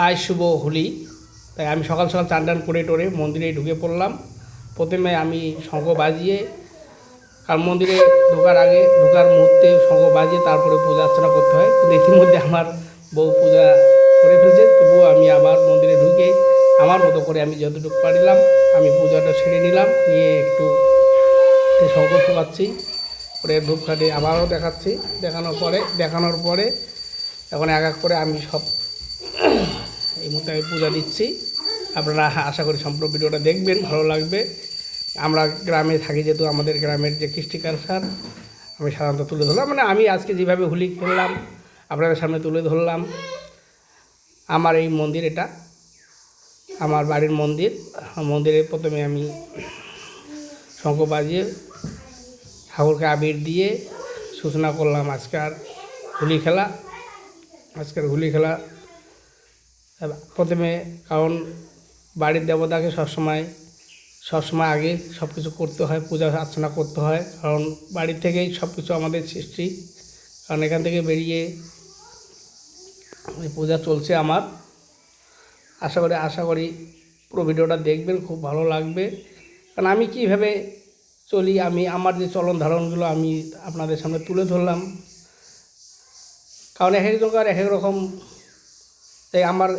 আজ শুভ হোলি। তাই আমি সকাল সকাল চান টান করে টোরে মন্দিরে ঢুকে পড়লাম। প্রথমে আমি শঙ্খ বাজিয়ে, কারণ মন্দিরে ঢোকার মুহূর্তে শঙ্খ বাজিয়ে তারপরে পূজা অর্চনা করতে হয়, কিন্তু ইতিমধ্যে আমার বউ পূজা করে ফেলছে। তবুও আমি আবার মন্দিরে ঢুকে আমার মতো করে আমি যতটুকু পারিলাম আমি পূজাটা সেরে নিলাম। নিয়ে একটু শঙ্খ ফুঁকাচ্ছি, করে ধূপকাঠি আবারও দেখানোর পরে এখন এক এক করে আমি সব এই মুহূর্তে আমি পূজা দিচ্ছি। আপনারা আশা করি সম্পূর্ণ ভিডিওটা দেখবেন, ভালো লাগবে। আমরা গ্রামে থাকি, যেহেতু আমাদের গ্রামের যে কৃষ্টি কালচার আমি সাধারণত তুলে ধরলাম, মানে আমি আজকে যেভাবে হোলি খেললাম আপনাদের সামনে তুলে ধরলাম। আমার এই মন্দির, এটা আমার বাড়ির মন্দির। মন্দিরে প্রথমে আমি শঙ্খ বাজিয়ে ঠাকুরকে আবির দিয়ে সূচনা করলাম আজকের হোলি খেলা। প্রথমে কারণ বাড়ির দেবতাকে সবসময় আগে সব কিছু করতে হয়, পূজা অর্চনা করতে হয়, কারণ বাড়ির থেকেই সব কিছু আমাদের সৃষ্টি। কারণ এখান থেকে বেরিয়ে পূজা চলছে আমার। আশা করি পুরো ভিডিওটা দেখবেন, খুব ভালো লাগবে। কারণ আমি কীভাবে চলি, আমার যে চলন ধারণগুলো আমি আপনাদের সামনে তুলে ধরলাম। কারণ এক এক জনকার এক এক রকম, তাই আমার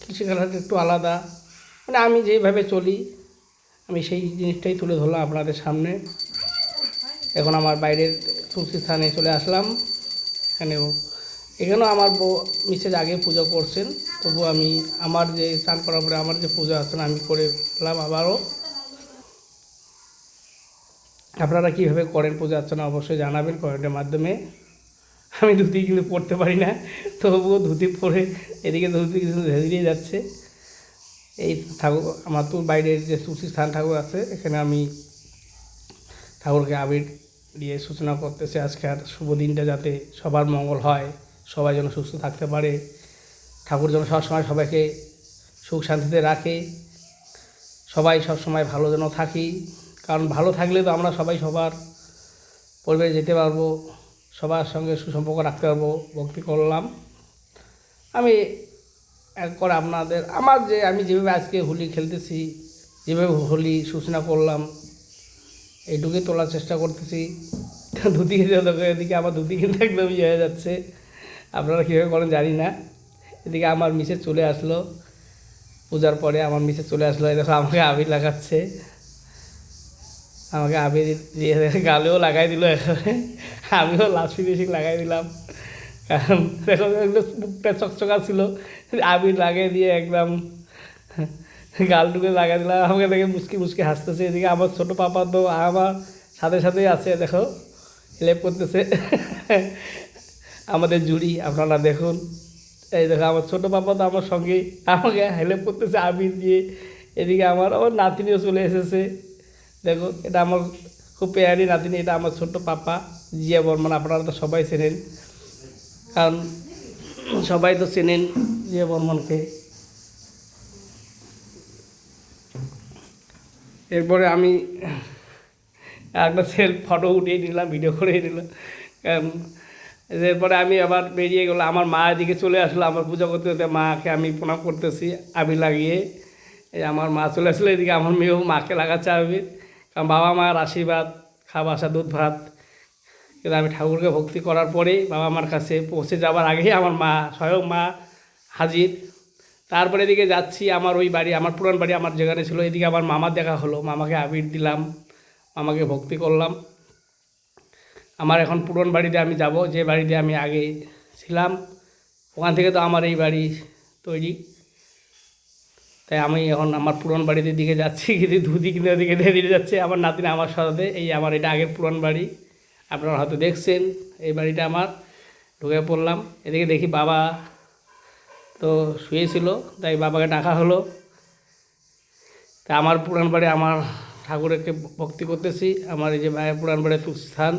কৃষিকালটা একটু আলাদা। মানে আমি যেভাবে চলি আমি সেই জিনিসটাই তুলে ধরলাম আপনাদের সামনে। এখন আমার বাইরের তুলসী স্থানে চলে আসলাম। এখানেও আমার মিসেজ আগে পুজো করছেন, তবু আমি আমার যে স্নান করার পরে আমার যে পূজা আছেন আমি করে ফেললাম আবারও। আপনারা কীভাবে করেন পূজা অর্চনা অবশ্যই জানাবেন কমেন্টের মাধ্যমে। আমি ধুতি কিন্তু পরতে পারি না, তবুও ধুতি পরে এদিকে ধুতি কিন্তু ধীরে যাচ্ছে। এই ঠাকুর আমার তো বাইরের যে তুলসী স্থান ঠাকুর আছে, এখানে আমি ঠাকুরকে আবির দিয়ে সূচনা করতেছি আজকের শুভ দিনটা, যাতে সবার মঙ্গল হয়, সবাই যেন সুস্থ থাকতে পারে, ঠাকুর যেন সবসময় সবাইকে সুখ শান্তিতে রাখে, সবাই সবসময় ভালো যেন থাকি। কারণ ভালো থাকলে তো আমরা সবাই সবার পরিবারে যেতে পারবো, সবার সঙ্গে সুসম্পর্ক রাখতে পারবো। ভক্তি করলাম আমি এক করে আপনাদের আমি যেভাবে আজকে হোলি খেলতেছি, যেভাবে হোলি সূচনা করলাম এইটুকুই তোলার চেষ্টা করতেছি। ধুতি এদিকে আমার ধুতি কিন্তু একদম হয়ে যাচ্ছে। আপনারা কীভাবে করেন জানি না। এদিকে আমার মিসেস চলে আসলো পূজার পরে, আমার মিসেস চলে আসলো। দেখো আমাকে আবির লাগাচ্ছে, আমাকে আবির দিয়ে গালেও লাগাই দিল। এখানে আমিও লাস্ট ফিনিশিং লাগাই দিলাম, কারণ দেখো মুখটা চকচকা ছিল, আবির লাগিয়ে দিয়ে একদম গালটুকে লাগাই দিলাম। আমাকে দেখে মুচকি হাসতেছে। এদিকে আমার ছোটো পাপা তো আমার সাথেই আছে, দেখো হেল্প করতেছে আমাদের জুড়ি। আপনারা দেখুন, এই দেখো আমার ছোটো পাপা তো আমার সঙ্গেই আমাকে হেল্প করতেছে আবির দিয়ে। এদিকে আমার নাতিনিও চলে এসেছে। দেখো এটা আমার খুব পেয়ারি নাতিনি, এটা আমার ছোট্ট পাপা জিয়া বর্মন। আপনারা তো সবাই চেনেন, কারণ সবাই তো চেনেন জিয়া বর্মনকে। এরপরে আমি একটা ফটো উঠিয়ে নিলাম, ভিডিও করে নিলাম। এরপরে আমি আবার বেরিয়ে গেলাম। আমার মা এদিকে চলে আসলো আমার পূজা করতে করতে। মাকে আমি প্রণাম করতেছি আবির লাগিয়ে। আমার মা চলে আসলো, এদিকে আমার মেয়েও মাকে লাগাচ্ছে আবির। কারণ বাবা মার আশীর্বাদ খাওয়া আসা দুধ ভাত, কিন্তু আমি ঠাকুরকে ভক্তি করার পরেই বাবা মার কাছে পৌঁছে যাওয়ার আগেই আমার মা স্বয়ং মা হাজির। তারপরে এদিকে যাচ্ছি আমার ওই বাড়ি, আমার পুরান বাড়ি আমার যেখানে ছিল। এদিকে আমার মামার দেখা হলো, মামাকে আবির দিলাম, মামাকে ভক্তি করলাম। আমার এখন পুরান বাড়িতে আমি যাব, যে বাড়িতে আমি আগে ছিলাম। ওখান থেকে তো আমার এই বাড়ি তৈরি, তাই আমি এখন আমার পুরান বাড়িতে দিকে যাচ্ছি। কিন্তু ধুতি কিনে ওদিকে দিয়ে যাচ্ছে আমার নাতিনা আমার সাথে। এই আমার এটা আগের পুরান বাড়ি, আপনারা হয়তো দেখছেন এই বাড়িটা আমার। ঢুকে পড়লাম, এদিকে দেখি বাবা তো শুয়েছিল, তাই বাবাকে ডাকা হলো। তা আমার পুরান বাড়ি আমার ঠাকুরকে ভক্তি করতেছি। আমার এই যে পুরান বাড়ির স্থান,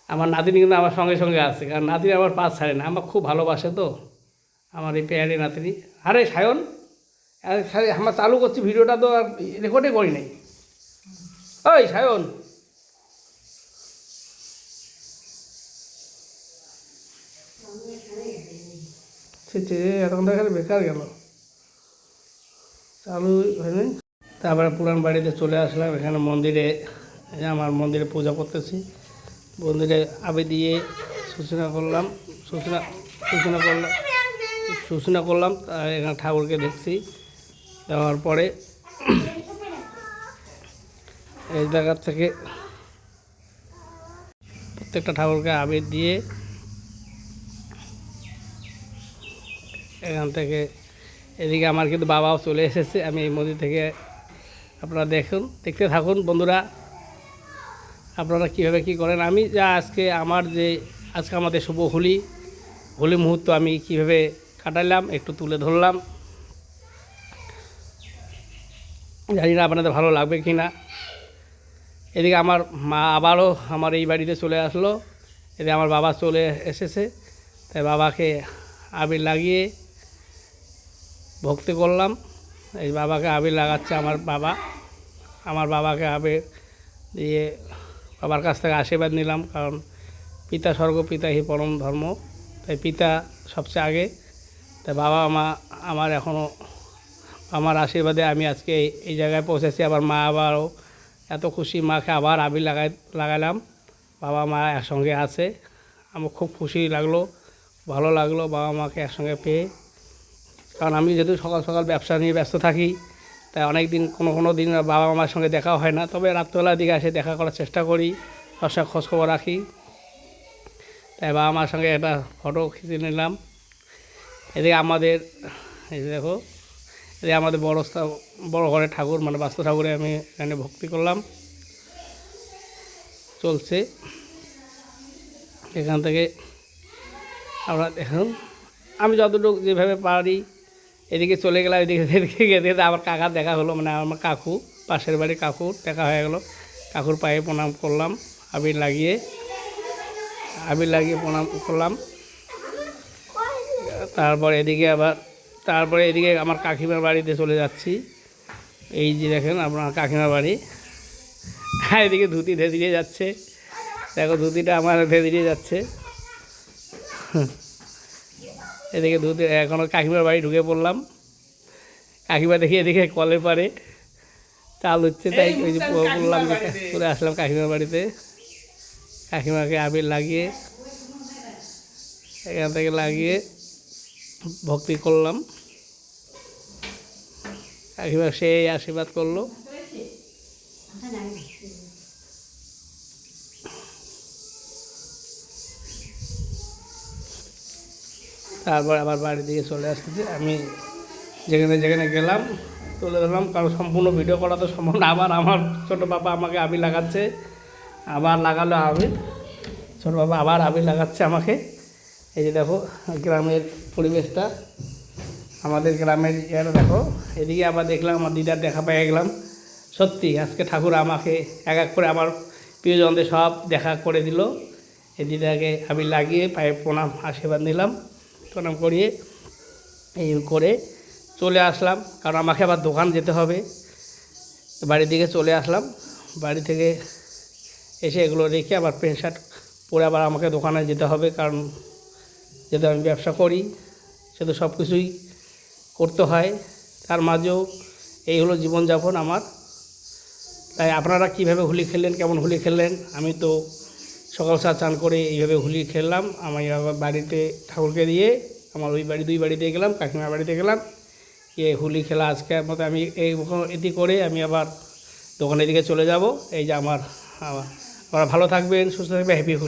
আমার নাতিনি কিন্তু আমার সঙ্গে সঙ্গে আছে, কারণ নাতিনি আমার পাশ ছাড়ে না, আমার খুব ভালোবাসে তো আমার এই পেয়ারি নাতিনি। আরে সায়ন, আমার চালু করছি ভিডিওটা, তো আর রেকর্ডে করি নাই। ওই সায়ন, সে এখন দেখালে বেকার গেল, চালু হয়নি। তারপরে পুরান বাড়িতে চলে আসলাম। এখানে মন্দিরে, আমার মন্দিরে পূজা করতেছি। মন্দিরে আবে দিয়ে সূচনা করলাম, সূচনা করলাম। এখানে ঠাকুরকে দেখছি, দেওয়ার পরে এই জায়গার থেকে প্রত্যেকটা ঠাকুরকে আবির দিয়ে এখান থেকে এদিকে আমার কিন্তু বাবাও চলে এসেছে। আমি এই মন্দির থেকে, আপনারা দেখতে থাকুন বন্ধুরা, আপনারা কীভাবে কী করেন। আমি যা আজকে আমাদের শুভ হোলি মুহূর্ত আমি কীভাবে কাটালাম একটু তুলে ধরলাম। জানি না আপনাদের ভালো লাগবে কি না। এদিকে আমার মা আবারও আমার এই বাড়িতে চলে আসলো। এদিকে আমার বাবা চলে এসেছে, তাই বাবাকে আবির লাগিয়ে ভক্তি করলাম। এই বাবাকে আবির লাগাচ্ছে আমার বাবাকে আবির দিয়ে বাবার কাছ থেকে আশীর্বাদ নিলাম, কারণ পিতা স্বর্গ পিতা হি পরম ধর্ম, তাই পিতা সবচেয়ে আগে। তাই বাবা মা আমার এখনও আমার আশীর্বাদে আমি আজকে এই জায়গায় পৌঁছেছি। আবার মা আবারও এত খুশি, মাকে আবার আবির লাগালাম। বাবা মা একসঙ্গে আছে, আমার খুব খুশি লাগলো, ভালো লাগলো বাবা মাকে একসঙ্গে পেয়ে। কারণ আমি যেহেতু সকাল সকাল ব্যবসা নিয়ে ব্যস্ত থাকি, তাই অনেক দিন কোনো দিন বাবা মার সঙ্গে দেখা হয় না। তবে রাত্রবেলার দিকে এসে দেখা করার চেষ্টা করি, সবসময় খোঁজখবর রাখি। তাই বাবা মার সঙ্গে একটা ফটো খিঁচে নিলাম। এদিকে আমাদের এই দেখো, এদিকে আমাদের বড় ঘরের ঠাকুর, মানে বাস্তু ঠাকুরে আমি এখানে ভক্তি করলাম, চলছে। এখান থেকে আমরা দেখুন, আমি যতটুকু যেভাবে পারি এদিকে চলে গেলাম। এদিকে যেতে আমার কাকার দেখা হলো, মানে আমার কাকু, পাশের বাড়ির কাকুর দেখা হয়ে গেল। কাকুর পায়ে প্রণাম করলাম, আবির লাগিয়ে প্রণাম করলাম। তারপরে এদিকে আমার কাকিমার বাড়িতে চলে যাচ্ছি। এই যে দেখেন আপনার কাকিমার বাড়ি, এদিকে ধুতি ধীরে যাচ্ছে। দেখো ধুতিটা আমার ধীরে যাচ্ছে। এদিকে ধুতি এখনও কাকিমার বাড়ি ঢুকে পড়লাম। কাকিমা দেখি এদিকে কলের পারে চাল হচ্ছে, তাই ওই যে বললাম যে চলে আসলাম কাকিমার বাড়িতে। কাকিমাকে আবির লাগিয়ে এখান থেকে লাগিয়ে ভক্তি করলাম। কাকিমা সেই আশীর্বাদ করলো। তারপর আবার বাড়ির দিকে চলে আসতেছে। আমি যেখানে গেলাম তুলে ধরলাম, কারণ সম্পূর্ণ ভিডিও করা তো সম্ভব না। আবার আমার ছোটো বাবা আমাকে আবির লাগাচ্ছে, আবার লাগালো আবির, ছোটো বাবা আবার আবির লাগাচ্ছে আমাকে। এই যে দেখো গ্রামের পরিবেশটা, আমাদের গ্রামের ইয়েটা দেখো। এদিকে আবার দেখলাম আমার দিদার দেখা পেয়ে গেলাম। সত্যি আজকে ঠাকুর আমাকে এক এক করে আমার প্রিয়জনদের সব দেখা করে দিল। এই দিদাকে আবির লাগিয়ে পায়ে প্রণাম আশীর্বাদ নিলাম, প্রণাম করিয়ে এই করে চলে আসলাম। কারণ আমাকে আবার দোকান যেতে হবে। বাড়ির দিকে চলে আসলাম। বাড়ি থেকে এসে এগুলো রেখে আবার প্যান্ট শার্ট পরে আবার আমাকে দোকানে যেতে হবে, কারণ যেহেতু আমি ব্যবসা করি সেহেতু সব কিছুই করতে হয়। তার মাঝেও এই হলো জীবনযাপন আমার। তাই আপনারা কীভাবে হোলি খেললেন, কেমন হোলি খেললেন? আমি তো সকাল চান করে এইভাবে হোলি খেললাম। আমি আবার বাড়িতে ঠাকুরকে দিয়ে আমার দুই বাড়িতে গেলাম, কাকিমার বাড়িতে গেলাম, এই হোলি খেলা আজকের মতো আমি এটি করে আমি আবার দোকানের দিকে চলে যাব। এই যে আপনারা ভালো থাকবেন, সুস্থ থাকবেন, হ্যাপি হোলি।